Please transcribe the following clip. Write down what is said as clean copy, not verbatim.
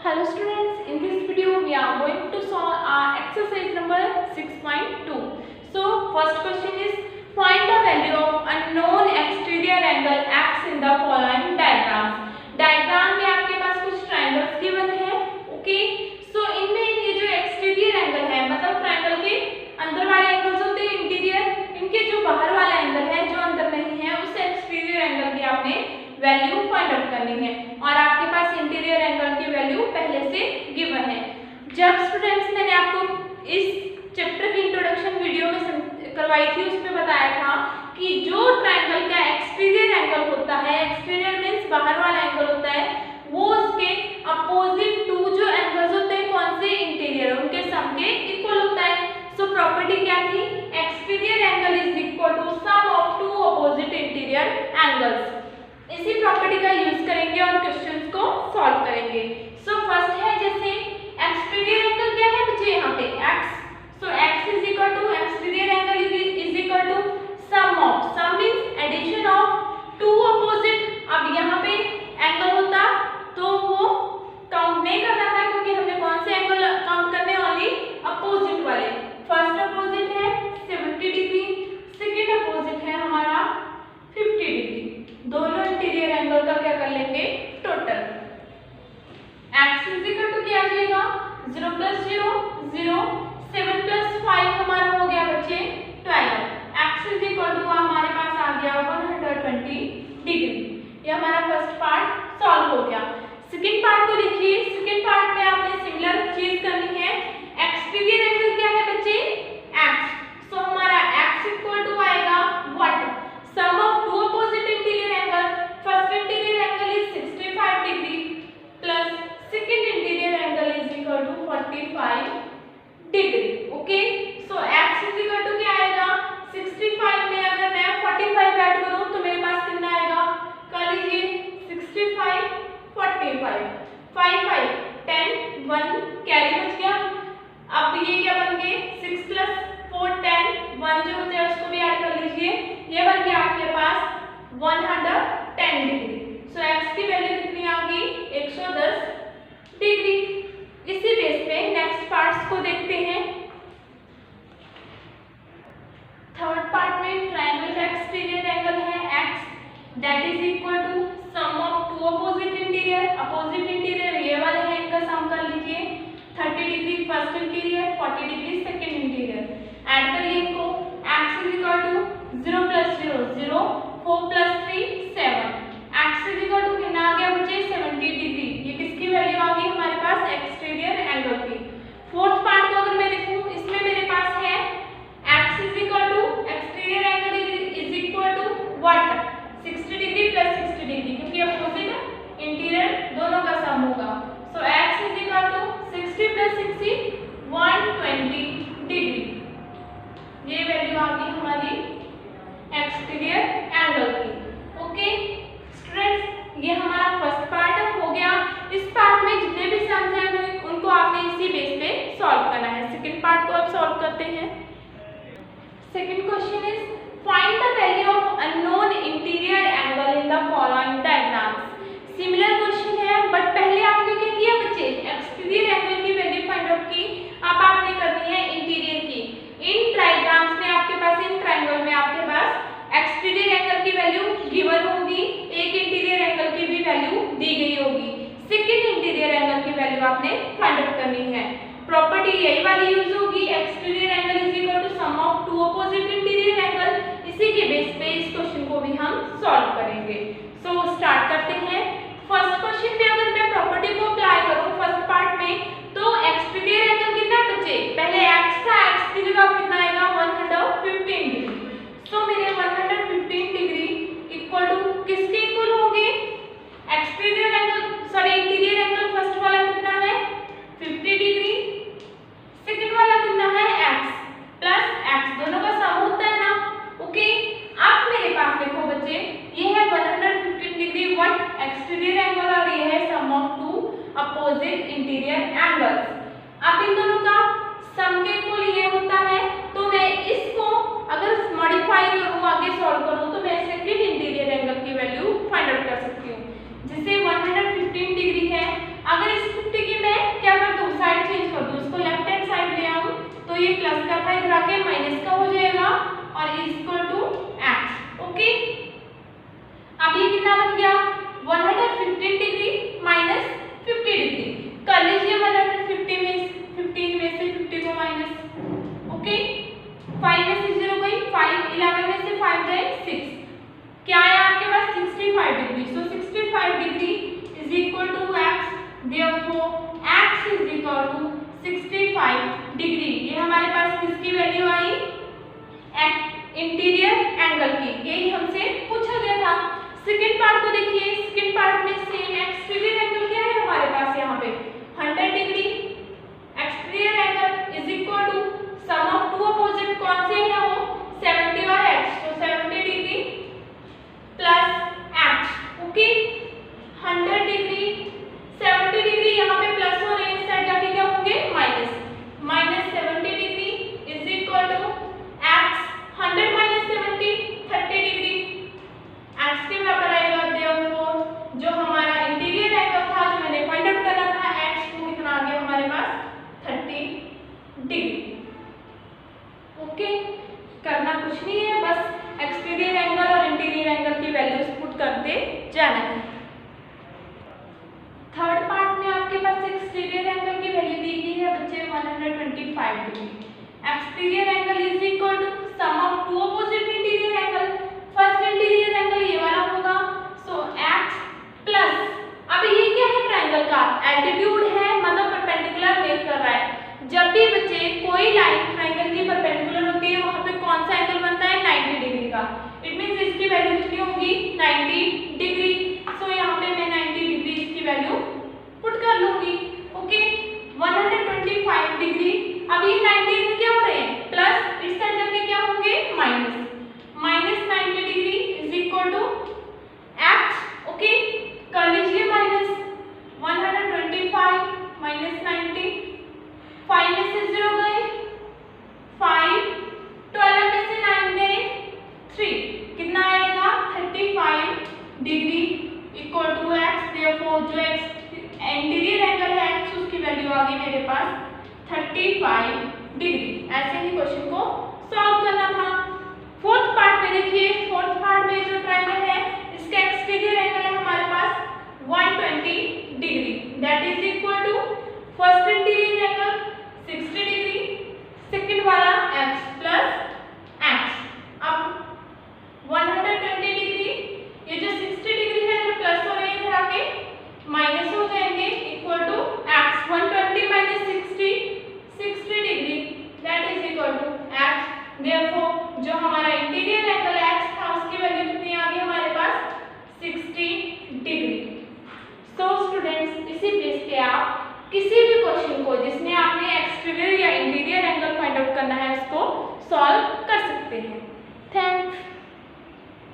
Hello students, in this video we are going to solve exercise number 6.2. So first question is find the value of unknown exterior angle x in the following diagrams. Diagram में आपके पास कुछ triangles given है, okay. सो इनमें ये जो exterior angle है, मतलब triangle के अंदर वाले एंगल्स होते हैं इंटीरियर, इनके जो बाहर वाला एंगल है जो अंदर नहीं है उस एक्सटीरियर एंगल की आपने वैल्यू फाइंड आउट करनी है और आपके पास इंटीरियर एंगल की वैल्यू पहले से गिवन है। जब स्टूडेंट्स मैंने आपको इस चैप्टर की इंट्रोडक्शन वीडियो में करवाई थी उसमें बताया था कि जो ट्रायंगल का एक्सटीरियर एंगल होता है, एक्सटीरियर मींस बाहर वाला एंगल होता है, वो उसके अपोजिट टू जो एंगल्स होते हैं कौन से इंटीरियर, उनके सम के इक्वल होता है। सो प्रॉपर्टी क्या थी, exterior angle is equal to sum of two opposite interior angles. इसी प्रॉपर्टी का यूज करेंगे और क्वेश्चंस को सॉल्व करेंगे। सो फर्स्ट है जैसे एक्सटीरियर एंगल क्या है बच्चे, यहाँ पे x, so x is equal to exterior angle is equal to sum of, sum means addition of two opposite. अब यहाँ पे एंगल होता तो वो काउंट नहीं करना था क्योंकि हमने कौन से एंगल काउंट करने, ओनली अपोजिट वाले। फर्स्ट अपोजिट है 70 डिग्री, सेकंड अपोजिट है हमारा 50 डिग्री। दोनों इंटीरियर एंगल का क्या कर लेंगे, total. x is equal to क्या आ जाएगा, 0 प्लस 0 0, 7 प्लस 5 हमारा हो गया बच्चे 12। x इज इक्वल टू हमारे पास आ गया 120 डिग्री। ये हमारा फर्स्ट पार्ट सॉल्व हो गया। सेकंड पार्ट को देखिए, सेकंड पार्ट में आपने सिमिलर चीज करनी है। एक्सटीरियर एंगल क्या है बच्चे, x, सो हमारा x इक्वल टू आएगा what, sum of two opposite interior angle. First interior angle is 65 degree plus second interior angle is equal to 45 degree, okay. So x is equal to क्या आएगा, 65 में अगर मैं 45 add करूं तो मेरे पास कितना आएगा, कर लीजिए 65 45 5 5 10 1 कैरी बच गया। अब ये क्या बन गए, 6 प्लस 4 10, 1 जो बचा है उसको भी ऐड कर लीजिए, ये बन गया आपके पास 110 डिग्री। सो x की वैल्यू कितनी आ गई, 110 डिग्री। इसी बेस पे नेक्स्ट पार्ट्स को देखते हैं। थर्ड पार्ट में ट्रायंगल का एक्सटीरियर एंगल है x, that is equal to sum of two opposite interior. Opposite interior ये वाले हैं, इनका सम कर लीजिए, 30 degree first interior, 40 degree second interior. Add करिए इनको, x is equal to 0 plus 0 0, 4 plus 3 7। x is equal to कितना आ गया बच्चे, 70 डिग्री। ये किसकी वैल्यू आ गई हमारे पास, एक्सटीरियर एंगल की। फोर्थ पार्ट को अगर मैं देखूं, इसमें मेरे पास है x is equal to exterior angle is equal to what, 60 degree plus 60 degree, क्योंकि अपोजिट इंटीरियर दोनों का सम होगा। So x is equal to 60 plus 60 120 degree. ये वैल्यू आ गई हमारी एक्सटीरियर एंगल की, ओके स्टूडेंट्स। ये हमारा फर्स्ट पार्ट हो गया। इस पार्ट में जितने भी सम्स हैं उनको आपने इसी बेस पे सॉल्व करना है। सेकंड पार्ट को अब सॉल्व करते हैं। Second question is find the value of unknown interior angle in the following diagrams. Similar question है बट पहले आपने क्या किया बच्चे, एक्सटीरियर एंगल की वैल्यू फाइंड आउट की, अब आपने करनी है इंटीरियर की। इन ट्रायग्राम्स में आपके पास, इन ट्रायंगल में आपके पास एक्सटीरियर एंगल की वैल्यू गिवन होगी, एक इंटीरियर एंगल की भी वैल्यू दी गई होगी, सेकंड इंटीरियर एंगल की वैल्यू आपने फाइंड आउट करनी है। प्रॉपर्टी यही वाली यूज होगी, exterior angle is equal to sum of two opposite interior angle. इसी के बेस पे इस क्वेश्चन को भी हम सॉल्व करेंगे। सो स्टार्ट करते हैं। फर्स्ट क्वेश्चन में अगर मैं प्रॉपर्टी को अप्लाई करूं फर्स्ट पार्ट में, तो एक्सटीरियर एंगल कितना बचे, पहले x था, x की जगह कितना आएगा 115 डिग्री। सो मेरे 115 डिग्री इक्वल टू किसके इक्वल होंगे, exterior angle, sorry interior angle first वाला कितना है 50 डिग्री, सेकंड वाला कितना है x प्लस x, दोनों का सम होता है ना, ओके। अब मेरे पास देखो बच्चे, ये है 115 डिग्री व्हाट, एक्सटीरियर एंगल, और ये है sum of two opposite interior angles. अब इन दोनों का सम के इक्वल ये होता है, तो मैं इसको अगर मॉडिफाई करूं, आगे सॉल्व करूं, तो मैं सेकंड इंटीरियर एंगल की वैल्यू फाइंड आउट कर सकती हूं। जैसे 115 डिग्री है, अगर इस 50 की और is equal to x. Okay, अब ये कितना बन गया 115 डिग्री माइनस 50 डिग्री। कर लीजिए 115 में 50 को माइनस। ओके, 5 में से 0 गई, 5 11 में से 5 गए 6, क्या है आपके पास 65 degree. So 65 degree is equal to x, therefore x is equal to 65 degree. ये हमारे पास किसकी वैल्यू आई, इंटीरियर एंगल की, यही हमसे पूछा गया था। सेकंड पार्ट को देखिए, सेकंड पार्ट में सेम एक्सटीरियर एंगल क्या है हमारे पास यहाँ पे 100 degree. Exterior angle is equal to sum of two opposite, कौन से हैं वो 70 और x, तो 70 degree plus x। Okay, 100 degree 70 degree यहाँ पे प्लस हो रहे हैं, इस साइड जाके क्या होंगे minus, minus 70 degree is equal to x 100 minus 70 30 degree, x के बराबर आएगा। देयरफॉर जो हमारा इंटीरियर एंगल था जो मैंने फाइंड आउट करना था x को कितना आ गया हमारे पास 30 डिग्री। ओके, करना कुछ नहीं है, बस एक्सटीरियर एंगल और इंटीरियर एंगल की वैल्यूज पुट करते जाना है। थर्ड पार्ट में आपके पास एक्सटीरियर एंगल की वैल्यू दी गई है बच्चे 125 degree. Exterior angle is equal to sum of two opposite interior angle. First interior angle ये वाला होगा, सो x प्लस, अब ये क्या है ट्रायंगल का एल्टीट्यूड है, मतलब परपेंडिकुलर मेक कर रहा है। जब भी बच्चे कोई लाइन ट्रायंगल की परपेंडिकुलर होती है वहां पे कौन सा एंगल बनता है 90 डिग्री का। इट मींस इसकी वैल्यू कितनी होगी 90 डिग्री। सो यहाँ पे मैं 90 डिग्री इसकी वैल्यू पुट कर लूंगी। ओके, 125 डिग्री, अब ये 90 में क्या हो रहे हैं प्लस, इस साइड जाके क्या होंगे minus, minus 90 degree is equal to x। Okay, कर लीजिए माइनस 125 माइनस 90, 5 में से 0 गए 5, 12 में से 9 गए 3, कितना आएगा 35 degree equal to x। Therefore जो x इंटीरियर एंगल है x उसकी वैल्यू आ गई मेरे पास 35 डिग्री। ऐसे ही क्वेश्चन को सॉल्व करना था। फोर्थ पार्ट में देखिए, फोर्थ पार्ट में जो ट्रायंगल है इसका एक्सटीरियर एंगल है हमारे पास 120 degree, that is equal to first interior angle 60 degree, second वाला x प्लस x। अब 120 डिग्री, ये जो 60 डिग्री है जो प्लस हो रहे हैं इधर आके माइनस हो जाएंगे equal to x 120 minus 60 60 degree, that is equal to x। Therefore जो हमारा इंटीरियर एंगल x था उसकी वैल्यू कितनी आ गई हमारे पास 60 डिग्री। सो स्टूडेंट्स, इसी बेस पे आप किसी भी क्वेश्चन को जिसमें आपने एक्सटीरियर या इंटीरियर एंगल फाइंड आउट करना है उसको सॉल्व कर सकते हैं। थैंक्स।